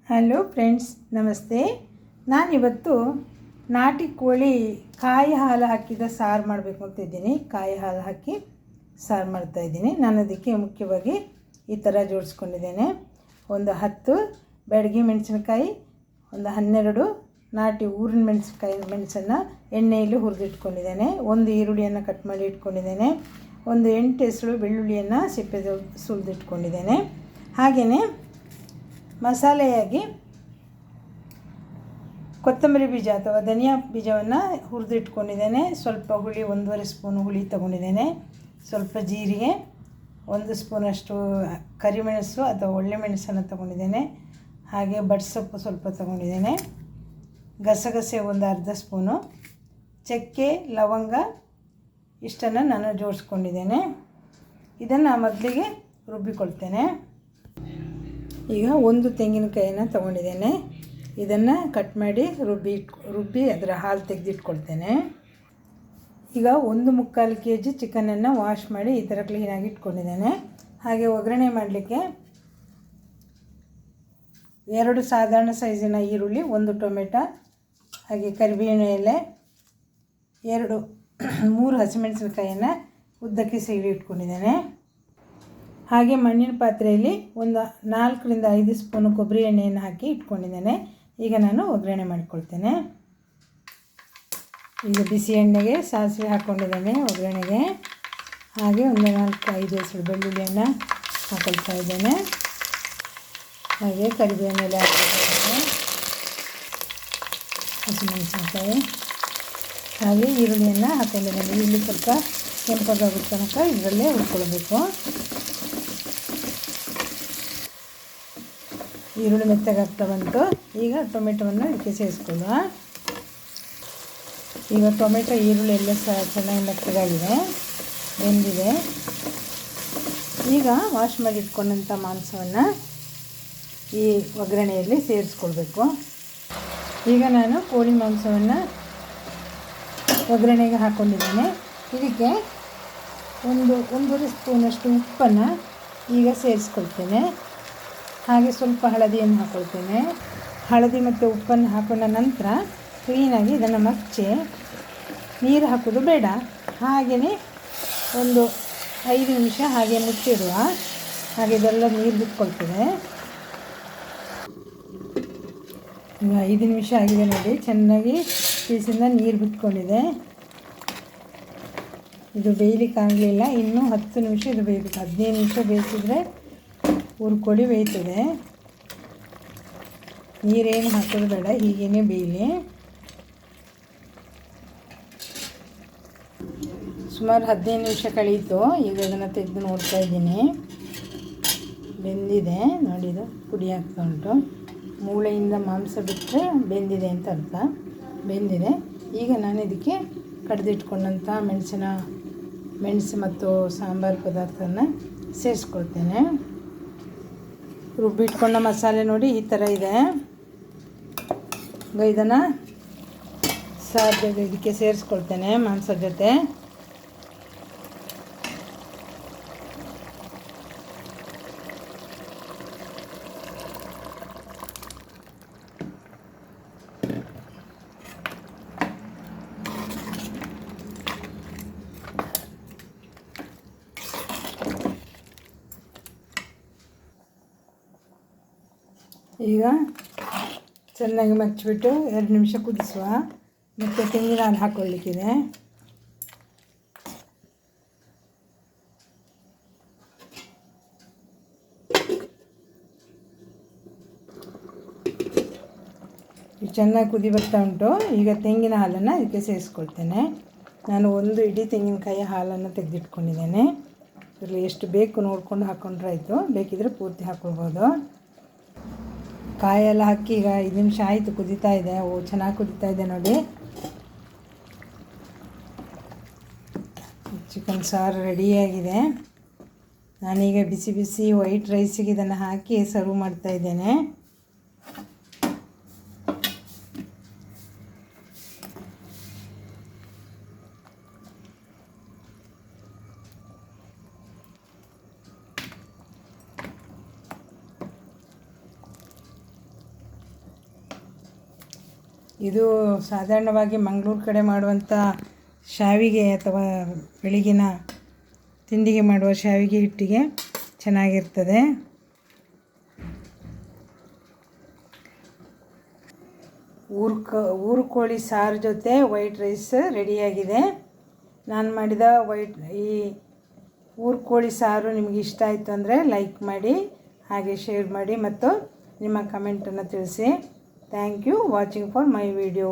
Hello friends, ನಮಸ್ತೆ. ನಾನಿವತ್ತು ನಾಟಿ ಕೋಳಿ ಕಾಯಿ ಹಾಲು ಹಾಕಿದ ಸಾರು ಮಾಡಬೇಕು ಅಂತಿದ್ದೀನಿ. ಕಾಯಿ ಹಾಲು ಹಾಕಿ ಸಾರು ಮಾಡ್ತಾಯಿದ್ದೀನಿ. ನಾನು ಅದಕ್ಕೆ ಮುಖ್ಯವಾಗಿ ಈ ಥರ ಜೋಡಿಸ್ಕೊಂಡಿದ್ದೇನೆ. ಒಂದು 10 ಬ್ಯಾಡಗಿ ಮೆಣಸಿನಕಾಯಿ, ಒಂದು 12 ನಾಟಿ ಊರಿನ ಮೆಣಸನ್ನು ಎಣ್ಣೆಯಲ್ಲಿ ಹುರಿದಿಟ್ಕೊಂಡಿದ್ದೇನೆ. ಒಂದು ಈರುಳ್ಳಿಯನ್ನು ಕಟ್ ಮಾಡಿ ಇಟ್ಕೊಂಡಿದ್ದೇನೆ. ಒಂದು 8 ಹೆಸರು ಬೆಳ್ಳುಳ್ಳಿಯನ್ನು ಸಿಪ್ಪೆ ಸುಲಿದಿಟ್ಕೊಂಡಿದ್ದೇನೆ. ಹಾಗೆಯೇ ಮಸಾಲೆಯಾಗಿ ಕೊತ್ತಂಬರಿ ಬೀಜ ಅಥವಾ ಧನಿಯಾ ಬೀಜವನ್ನು ಹುರಿದಿಟ್ಕೊಂಡಿದ್ದೇನೆ. ಸ್ವಲ್ಪ ಹುಳಿ, 1.5 ಸ್ಪೂನ್ ಹುಳಿ ತೊಗೊಂಡಿದ್ದೇನೆ. ಸ್ವಲ್ಪ ಜೀರಿಗೆ, 1 ಸ್ಪೂನಷ್ಟು ಕರಿಮೆಣಸು ಅಥವಾ ಒಳ್ಳೆ ಮೆಣಸನ್ನು ತೊಗೊಂಡಿದ್ದೇನೆ. ಹಾಗೆ ಬಡ್ಸೊಪ್ಪು ಸ್ವಲ್ಪ ತೊಗೊಂಡಿದ್ದೇನೆ. ಗಸಗಸೆ ಒಂದು ಅರ್ಧ ಸ್ಪೂನು, ಚಕ್ಕೆ, ಲವಂಗ ಇಷ್ಟನ್ನು ನಾನು ಜೋಡಿಸ್ಕೊಂಡಿದ್ದೇನೆ. ಇದನ್ನು ಮೊದಲಿಗೆ ರುಬ್ಬಿಕೊಳ್ತೇನೆ. ಈಗ ಒಂದು ತೆಂಗಿನಕಾಯಿಯನ್ನು ತೊಗೊಂಡಿದ್ದೇನೆ. ಇದನ್ನು ಕಟ್ ಮಾಡಿ ರುಬ್ಬಿ ಅದರ ಹಾಲು ತೆಗೆದಿಟ್ಕೊಳ್ತೇನೆ. ಈಗ 1/4 kg ಚಿಕನನ್ನು ವಾಶ್ ಮಾಡಿ ಈ ಥರ ಕ್ಲೀನಾಗಿ ಇಟ್ಕೊಂಡಿದ್ದೇನೆ. ಹಾಗೆ ಒಗ್ಗರಣೆ ಮಾಡಲಿಕ್ಕೆ 2 ಸಾಧಾರಣ ಸೈಜಿನ ಈರುಳ್ಳಿ, 1 ಟೊಮೆಟೊ, ಹಾಗೆ ಕರಿಬೇವಿನ ಎಲೆ, 3 ಹಸಿಮೆಣಸಿನಕಾಯಿಯನ್ನು ಉದ್ದಕ್ಕೆ ಸೀಳಿ ಇಟ್ಕೊಂಡಿದ್ದೇನೆ. ಹಾಗೆ ಮಣ್ಣಿನ ಪಾತ್ರೆಯಲ್ಲಿ ಒಂದು 4ರಿಂದ 5 ಸ್ಪೂನು ಕೊಬ್ಬರಿ ಎಣ್ಣೆಯನ್ನು ಹಾಕಿ ಇಟ್ಕೊಂಡಿದ್ದೇನೆ. ಈಗ ನಾನು ಒಗ್ಗರಣೆ ಮಾಡಿಕೊಳ್ತೇನೆ. ಈಗ ಬಿಸಿ ಎಣ್ಣೆಗೆ ಸಾಸಿವೆ ಹಾಕ್ಕೊಂಡಿದ್ದೇನೆ ಒಗ್ಗರಣೆಗೆ. ಹಾಗೆ ಒಂದು 4-5 ಹೆಸರು ಬೆಳ್ಳುಳ್ಳಿಯನ್ನು ಹಾಕೊಳ್ತಾ ಇದ್ದೇನೆ. ಹಾಗೆ ಕರಿಬೇವಿನ ಎಲೆ ಹಾಕ್ಕೊಂಡಿದ್ದೇನೆ, ಹಸಿಮೆಣಸಿನಕಾಯಿ, ಹಾಗೆ ಈರುಳ್ಳಿಯನ್ನು ಹಾಕ್ಕೊಂಡಿದ್ದೇನೆ. ಈರುಳ್ಳಿ ಸ್ವಲ್ಪ ಕೆಂಪಗಾಗೋ ತನಕ ಇದರಲ್ಲೇ ಹುರ್ಕೊಳ್ಬೇಕು. ಈರುಳ್ಳಿ ಮೆತ್ತಗಾಗ್ತಾ ಬಂತು. ಈಗ ಟೊಮೆಟೊವನ್ನು ಇದಕ್ಕೆ ಸೇರಿಸ್ಕೊಳ್ಳುವ. ಈಗ ಟೊಮೆಟೊ, ಈರುಳ್ಳಿ ಎಲ್ಲ ಚೆನ್ನಾಗಿ ಮೆತ್ತಗಾಗಿದೆ, ಬೆಂದಿದೆ. ಈಗ ವಾಶ್ ಮಾಡಿ ಇಟ್ಕೊಂಡಂಥ ಮಾಂಸವನ್ನು ಈ ಒಗ್ಗರಣೆಯಲ್ಲಿ ಸೇರಿಸ್ಕೊಳ್ಬೇಕು. ಈಗ ನಾನು ಕೋಳಿ ಮಾಂಸವನ್ನು ಒಗ್ಗರಣೆಗೆ ಹಾಕ್ಕೊಂಡಿದ್ದೇನೆ. ಇದಕ್ಕೆ 1 ಸ್ಪೂನಷ್ಟು ಉಪ್ಪನ್ನು ಈಗ ಸೇರಿಸ್ಕೊಳ್ತೇನೆ. ಹಾಗೆ ಸ್ವಲ್ಪ ಹಳದಿಯನ್ನು ಹಾಕ್ಕೊಳ್ತೇನೆ. ಹಳದಿ ಮತ್ತು ಉಪ್ಪನ್ನು ಹಾಕೊಂಡ ನಂತರ ಕ್ಲೀನಾಗಿ ಇದನ್ನು ಮಚ್ಚಿ, ನೀರು ಹಾಕೋದು ಬೇಡ, ಹಾಗೆಯೇ ಒಂದು 5 ನಿಮಿಷ ಹಾಗೆ ಮುಚ್ಚಿಡುವ. ಹಾಗೆ ಇದೆಲ್ಲ ನೀರು ಬಿಟ್ಕೊಳ್ತದೆ. ಈಗ 5 ನಿಮಿಷ ಆಗಿದೆ ನೋಡಿ, ಚೆನ್ನಾಗಿ ಪೀಸಿಂದ ನೀರು ಬಿಟ್ಕೊಂಡಿದೆ. ಇದು ಬೇಯಲಿಕ್ಕೆ ಆಗಲಿಲ್ಲ, ಇನ್ನೂ 10 ನಿಮಿಷ ಇದು ಬೇಯಬೇಕು. 15 ನಿಮಿಷ ಬೇಯಿಸಿದರೆ ಹುರ್ಕೊಡಿ ಬೇಯ್ತದೆ. ನೀರೇನು ಹಾಕೋದು ಬೇಡ, ಹೀಗೇ ಬೇಯಲಿ. ಸುಮಾರು 15 ನಿಮಿಷ ಕಳೀತು. ಈಗ ಅದನ್ನು ತೆಗೆದು ನೋಡ್ತಾ ಇದ್ದೀನಿ, ಬೆಂದಿದೆ ನೋಡಿ. ಇದು ಪುಡಿ ಆಗ್ತಾ ಉಂಟು. ಮೂಳೆಯಿಂದ ಮಾಂಸ ಬಿಟ್ಟರೆ ಬೆಂದಿದೆ ಅಂತ ಅರ್ಥ. ಬೆಂದಿದೆ. ಈಗ ನಾನು ಇದಕ್ಕೆ ಕಡ್ದಿಟ್ಕೊಂಡಂಥ ಮೆಣಸು ಮತ್ತು ಸಾಂಬಾರು ಪದಾರ್ಥನ ಸೇರಿಸ್ಕೊಳ್ತೇನೆ. ರುಬ್ಬಿಟ್ಕೊಂಡ ಮಸಾಲೆ ನೋಡಿ ಈ ಥರ ಇದೆ. ಇದನ್ನು ಸಾರು ಇದಕ್ಕೆ ಸೇರಿಸ್ಕೊಳ್ತೇನೆ ಮಾಂಸದ ಜೊತೆ. ಈಗ ಚೆನ್ನಾಗಿ ಮಚ್ಚಿಬಿಟ್ಟು 2 ನಿಮಿಷ ಕುದಿಸುವ. ಮತ್ತು ತೆಂಗಿನ ಹಾಲು ಹಾಕ್ಕೊಳ್ಳಿಕ್ಕಿದೆ. ಚೆನ್ನಾಗಿ ಕುದಿ ಬರ್ತಾ ಉಂಟು. ಈಗ ತೆಂಗಿನ ಹಾಲನ್ನು ಇದಕ್ಕೆ ಸೇರಿಸ್ಕೊಳ್ತೇನೆ. ನಾನು 1 ಇಡೀ ತೆಂಗಿನಕಾಯಿ ಹಾಲನ್ನು ತೆಗೆದಿಟ್ಕೊಂಡಿದ್ದೇನೆ. ಇದರಲ್ಲಿ ಎಷ್ಟು ಬೇಕು ನೋಡಿಕೊಂಡು ಹಾಕ್ಕೊಂಡ್ರೆ ಆಯಿತು. ಬೇಕಿದ್ರೆ ಪೂರ್ತಿ ಹಾಕ್ಕೊಳ್ಬೋದು. ಕಾಯೆಲ್ಲ ಹಾಕಿ ಈಗ 5 ನಿಮಿಷ ಆಯಿತು, ಕುದೀತಾ ಇದೆ. ಚೆನ್ನಾಗಿ ಕುದೀತಾ ಇದೆ ನೋಡಿ. ಚಿಕನ್ ಸಾರು ರೆಡಿಯಾಗಿದೆ. ನಾನೀಗ ಬಿಸಿ ಬಿಸಿ ವೈಟ್ ರೈಸಿಗೆ ಇದನ್ನು ಹಾಕಿ ಸರ್ವ್ ಮಾಡ್ತಾಯಿದ್ದೇನೆ. ಇದು ಸಾಧಾರಣವಾಗಿ ಮಂಗಳೂರು ಕಡೆ ಮಾಡುವಂಥ ಶಾವಿಗೆ ಅಥವಾ ಬೆಳಗಿನ ತಿಂಡಿಗೆ ಮಾಡುವ ಶಾವಿಗೆ ಹಿಟ್ಟಿಗೆ ಚೆನ್ನಾಗಿರ್ತದೆ. ಊರು ಕೋಳಿ ಸಾರು ಜೊತೆ ವೈಟ್ ರೈಸ್ ರೆಡಿಯಾಗಿದೆ. ನಾನು ಮಾಡಿದ ಈ ಊರು ಕೋಳಿ ಸಾರು ನಿಮಗೆ ಇಷ್ಟ ಆಯಿತು ಅಂದರೆ ಲೈಕ್ ಮಾಡಿ, ಹಾಗೆ ಶೇರ್ ಮಾಡಿ ಮತ್ತು ನಿಮ್ಮ ಕಮೆಂಟನ್ನು ತಿಳಿಸಿ. Thank you watching for my video.